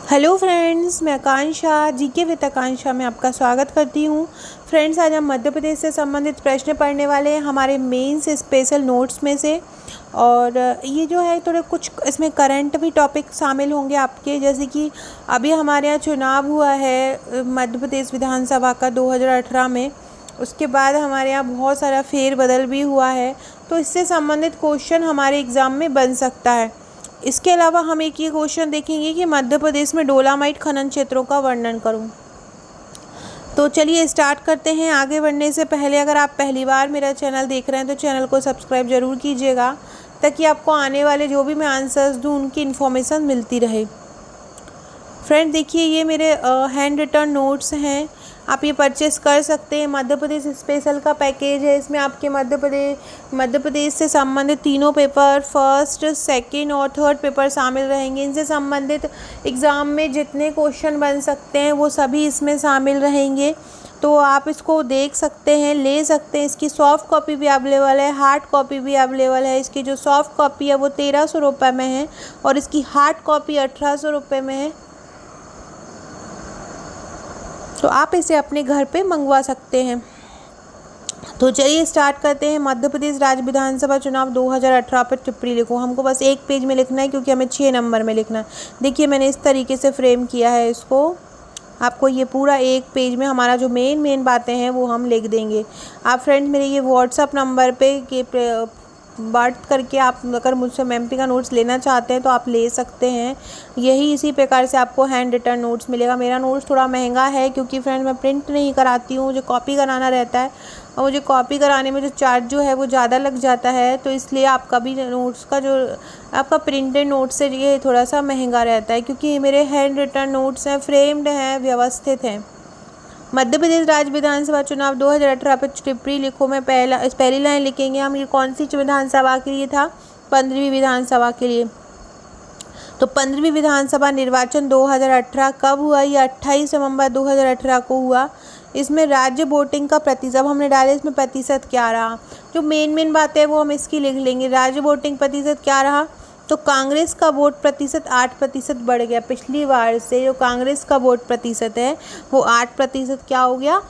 Hello friends, मैं आकांक्षा GK with आकांक्षा में आपका स्वागत करती हूँ। फ्रेंड्स, आज हम मध्य प्रदेश से संबंधित प्रश्न पढ़ने वाले हैं हमारे मेंस स्पेशल नोट्स में से। और ये जो है थोड़े कुछ इसमें करंट भी टॉपिक शामिल होंगे आपके, जैसे कि अभी हमारे यहाँ चुनाव हुआ है मध्य प्रदेश विधानसभा का 2018 में। उसके बाद हमारे यहाँ बहुत सारा फेरबदल भी हुआ है, तो इससे संबंधित क्वेश्चन हमारे एग्ज़ाम में बन सकता है। इसके अलावा हम एक ये क्वेश्चन देखेंगे कि मध्य प्रदेश में डोलामाइट खनन क्षेत्रों का वर्णन करूं। तो चलिए स्टार्ट करते हैं। आगे बढ़ने से पहले अगर आप पहली बार मेरा चैनल देख रहे हैं तो चैनल को सब्सक्राइब ज़रूर कीजिएगा, ताकि आपको आने वाले जो भी मैं आंसर्स दूं उनकी इन्फॉर्मेशन मिलती रहे। फ्रेंड देखिए, ये मेरे हैंड रिटन नोट्स हैं, आप ये परचेस कर सकते हैं। मध्य प्रदेश स्पेशल का पैकेज है, इसमें आपके मध्य प्रदेश से संबंधित तीनों पेपर, फर्स्ट, सेकंड और थर्ड पेपर शामिल रहेंगे। इनसे संबंधित एग्ज़ाम में जितने क्वेश्चन बन सकते हैं वो सभी इसमें शामिल रहेंगे। तो आप इसको देख सकते हैं, ले सकते हैं। इसकी सॉफ्ट कॉपी भी अवेलेबल है, हार्ड कॉपी भी अवेलेबल है। इसकी जो सॉफ्ट कॉपी है वो 1300 रुपये में है और इसकी हार्ड कॉपी 1800 रुपये में है। तो आप इसे अपने घर पे मंगवा सकते हैं। तो चलिए स्टार्ट करते हैं। मध्य प्रदेश राज्य विधानसभा चुनाव 2018 पर टिप्पणी लिखो। हमको बस एक पेज में लिखना है, क्योंकि हमें 6 नंबर में लिखना है। देखिए मैंने इस तरीके से फ्रेम किया है इसको। आपको ये पूरा एक पेज में हमारा जो मेन बातें हैं वो हम लिख देंगे। आप फ्रेंड मेरे ये व्हाट्सअप नंबर पे बात करके आप अगर मुझसे एमपी का नोट्स लेना चाहते हैं तो आप ले सकते हैं। यही इसी प्रकार से आपको हैंड रिटन नोट्स मिलेगा। मेरा नोट्स थोड़ा महंगा है, क्योंकि फ्रेंड मैं प्रिंट नहीं कराती हूँ, मुझे कॉपी कराना रहता है और मुझे कॉपी कराने में जो चार्ज जो है वो ज़्यादा लग जाता है। तो इसलिए आपका भी नोट्स का जो आपका प्रिंटेड नोट्स से ये थोड़ा सा महंगा रहता है, क्योंकि मेरे हैंड रिटन नोट्स हैं, फ्रेम्ड हैं, व्यवस्थित हैं। मध्य प्रदेश राज्य विधानसभा चुनाव 2018 पर टिप्पणी लिखो में पहली लाइन लिखेंगे हम। ये कौन सी विधानसभा के लिए था? 15वीं विधानसभा के लिए। तो 15वीं विधानसभा निर्वाचन 2018 कब हुआ? ये 28 नवंबर 2018 को हुआ। इसमें राज्य वोटिंग का प्रतिशत हमने डाले, इसमें प्रतिशत क्या रहा? जो मेन बात है वो हम इसकी लिख लेंगे। राज्य वोटिंग प्रतिशत क्या रहा? तो कांग्रेस का वोट प्रतिशत 8% बढ़ गया। पिछली बार से जो कांग्रेस का वोट प्रतिशत है वो 8% क्या हो गया?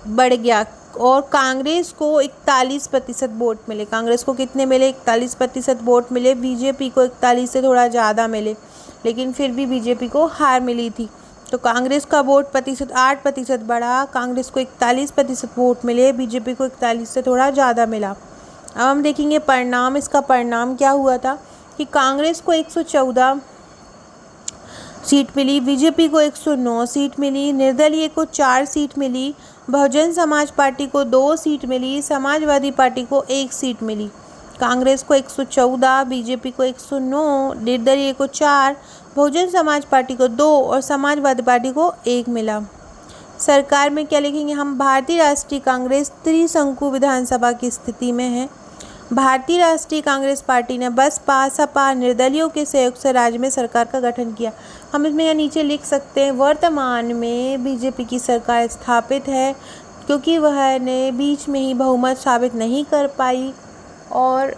बढ़ गया। और कांग्रेस को 41% वोट मिले। कांग्रेस को कितने मिले? 41% वोट मिले। बीजेपी को 41 से थोड़ा ज़्यादा मिले, लेकिन फिर भी बीजेपी को हार मिली थी। तो कांग्रेस का वोट प्रतिशत 8% बढ़ा, कांग्रेस को 41% वोट मिले, बीजेपी को 41 से थोड़ा ज़्यादा मिला। अब हम देखेंगे परिणाम। इसका परिणाम क्या हुआ था कि कांग्रेस को 114 सीट मिली, बीजेपी को 109 सीट मिली, निर्दलीय को 4 सीट मिली, बहुजन समाज पार्टी को 2 सीट मिली, समाजवादी पार्टी को 1 सीट मिली। कांग्रेस को 114, बीजेपी को 109, निर्दलीय को 4, बहुजन समाज पार्टी को 2 और समाजवादी पार्टी को 1 मिला। सरकार में क्या लिखेंगे हम? भारतीय राष्ट्रीय कांग्रेस त्रिशंकु विधानसभा की स्थिति में है। भारतीय राष्ट्रीय कांग्रेस पार्टी ने बसपा, सपा, निर्दलियों के सहयोग से राज्य में सरकार का गठन किया। हम इसमें यहाँ नीचे लिख सकते हैं, वर्तमान में बीजेपी की सरकार स्थापित है, क्योंकि वह ने बीच में ही बहुमत साबित नहीं कर पाई और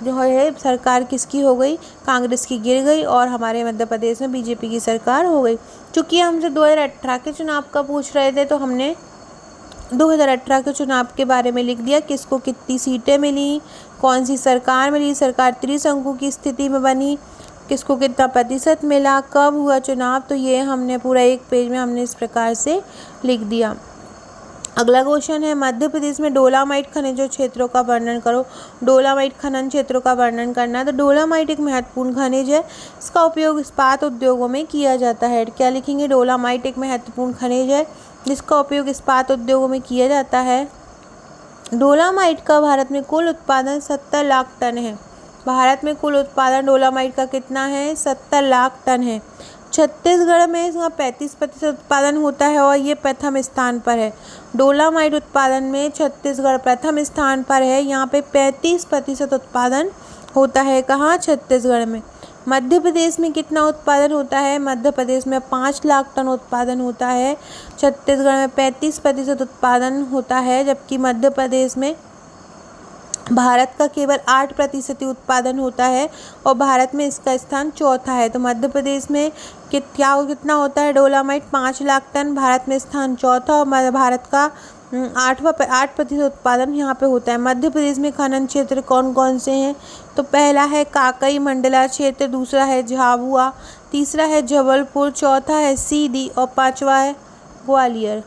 जो है सरकार किसकी हो गई? कांग्रेस की गिर गई और हमारे मध्य प्रदेश में बीजेपी की सरकार हो गई। चूँकि हमसे 2018 के चुनाव का पूछ रहे थे, तो हमने 2018 के चुनाव के बारे में लिख दिया, किसको कितनी सीटें मिली, कौन सी सरकार मिली, सरकार त्रिशंकु की स्थिति में बनी, किसको कितना प्रतिशत मिला, कब हुआ चुनाव। तो ये हमने पूरा एक पेज में हमने इस प्रकार से लिख दिया। अगला क्वेश्चन है, मध्य प्रदेश में डोलामाइट खनिजों क्षेत्रों का वर्णन करो। डोलामाइट खनन क्षेत्रों का वर्णन करना है। तो डोलामाइट एक महत्वपूर्ण खनिज है, इसका उपयोग इस्पात उद्योगों में किया जाता है। क्या लिखेंगे? डोलामाइट एक महत्वपूर्ण खनिज है जिसका उपयोग इस्पात उद्योगों में किया जाता है। डोलामाइट का भारत में कुल उत्पादन 70 लाख टन है। भारत में कुल उत्पादन डोलामाइट का कितना है? 70 लाख टन है। छत्तीसगढ़ में इसका 35% उत्पादन होता है और ये प्रथम स्थान पर है। डोलामाइट उत्पादन में छत्तीसगढ़ प्रथम स्थान पर है। यहाँ पे 35% उत्पादन होता है। कहाँ? छत्तीसगढ़ में। मध्य प्रदेश में कितना उत्पादन होता है? मध्य प्रदेश में 5 लाख टन उत्पादन होता है। छत्तीसगढ़ में 35% उत्पादन होता है, जबकि मध्य प्रदेश में भारत का केवल 8% उत्पादन होता है और भारत में इसका स्थान चौथा है। तो मध्य प्रदेश में कितना होता है डोलामाइट? 5 लाख टन, भारत में स्थान चौथा और भारत का 8% उत्पादन यहाँ पे होता है। मध्य प्रदेश में खनन क्षेत्र कौन कौन से हैं? तो पहला है काकई मंडला क्षेत्र, दूसरा है झाबुआ, तीसरा है जबलपुर, चौथा है सीधी और पांचवा है ग्वालियर।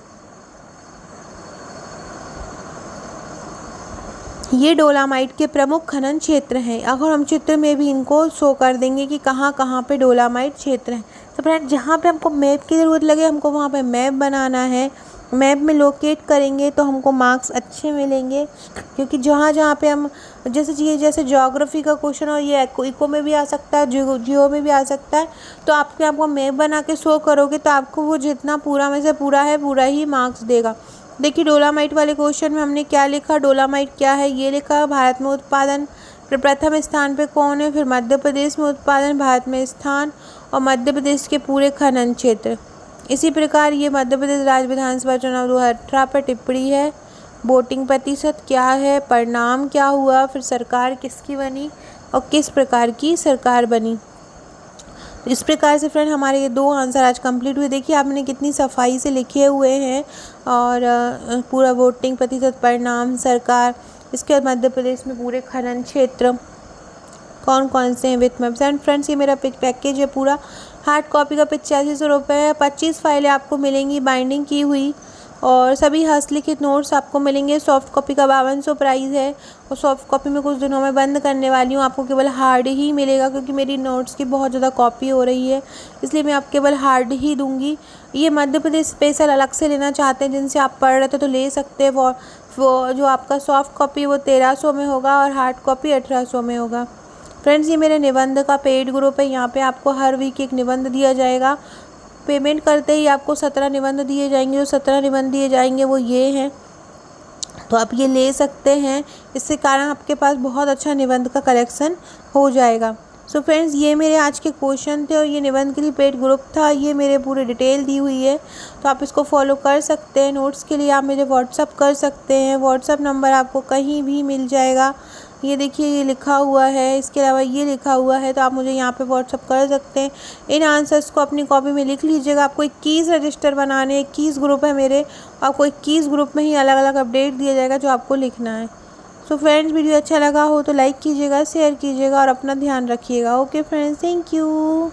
ये डोलामाइट के प्रमुख खनन क्षेत्र हैं। अगर हम चित्र में भी इनको शो कर देंगे कि कहाँ कहाँ पे डोलामाइट क्षेत्र हैं। तो फ्रेंड जहाँ पे हमको मैप की ज़रूरत लगे हमको वहाँ पे मैप बनाना है। मैप में लोकेट करेंगे तो हमको मार्क्स अच्छे मिलेंगे, क्योंकि जहाँ जहाँ पे हम जैसे ज्योग्राफी का क्वेश्चन और ये इको में भी आ सकता है, जियो में भी आ सकता है। तो आपको मैप बना के शो करोगे तो आपको वो जितना पूरा में से पूरा है पूरा ही मार्क्स देगा। देखिए डोलामाइट वाले क्वेश्चन में हमने क्या लिखा, डोलामाइट क्या है ये लिखा, भारत में उत्पादन फिर प्रथम स्थान पे कौन है, फिर मध्य प्रदेश में उत्पादन, भारत में स्थान और मध्य प्रदेश के पूरे खनन क्षेत्र। इसी प्रकार ये मध्य प्रदेश राज्य विधानसभा चुनाव 2018 पर टिप्पणी है। वोटिंग प्रतिशत क्या है, परिणाम क्या हुआ, फिर सरकार किसकी बनी और किस प्रकार की सरकार बनी। इस प्रकार से फ्रेंड हमारे ये 2 आंसर आज कंप्लीट हुए। देखिए आपने कितनी सफाई से लिखे हुए हैं और पूरा वोटिंग प्रतिशत, परिणाम, सरकार, इसके बाद मध्य प्रदेश में पूरे खनन क्षेत्र कौन कौन से हैं विथ मैप्स। एंड फ्रेंड्स ये मेरा पैकेज है पूरा। हार्ड कॉपी का 8500 रुपये है, 25 फाइलें आपको मिलेंगी बाइंडिंग की हुई और सभी हस्तलिखित नोट्स आपको मिलेंगे। सॉफ्ट कॉपी का 5200 प्राइस है और सॉफ्ट कॉपी में कुछ दिनों में बंद करने वाली हूँ। आपको केवल हार्ड ही मिलेगा क्योंकि मेरी नोट्स की बहुत ज़्यादा कॉपी हो रही है, इसलिए मैं आप केवल हार्ड ही दूंगी। ये मध्य प्रदेश स्पेशल अलग से लेना चाहते हैं जिनसे आप पढ़ रहे थे तो ले सकते हैं। वो जो आपका सॉफ्ट कॉपी वो 1300 में होगा और हार्ड कॉपी 1800 में होगा। फ्रेंड्स ये मेरे निबंध का पेड ग्रुप है, यहाँ पे आपको हर वीक एक निबंध दिया जाएगा। पेमेंट करते ही आपको 17 निबंध दिए जाएंगे। जो 17 निबंध दिए जाएंगे वो ये हैं, तो आप ये ले सकते हैं। इससे कारण आपके पास बहुत अच्छा निबंध का कलेक्शन हो जाएगा। सो फ्रेंड्स ये मेरे आज के क्वेश्चन थे और ये निबंध के लिए पेड ग्रुप था। ये मेरे पूरे डिटेल दी हुई है, तो आप इसको फॉलो कर सकते हैं। नोट्स के लिए आप मुझे व्हाट्सअप कर सकते हैं। व्हाट्सअप नंबर आपको कहीं भी मिल जाएगा। ये देखिए ये लिखा हुआ है, इसके अलावा ये लिखा हुआ है, तो आप मुझे यहाँ पे व्हाट्सअप कर सकते हैं। इन आंसर्स को अपनी कॉपी में लिख लीजिएगा। आपको 21 रजिस्टर बनाने, 21 ग्रुप है मेरे, आपको 21 ग्रुप में ही अलग अलग अपडेट दिया जाएगा जो आपको लिखना है। सो फ्रेंड्स वीडियो अच्छा लगा हो तो लाइक कीजिएगा, शेयर कीजिएगा और अपना ध्यान रखिएगा। Okay friends, thank you.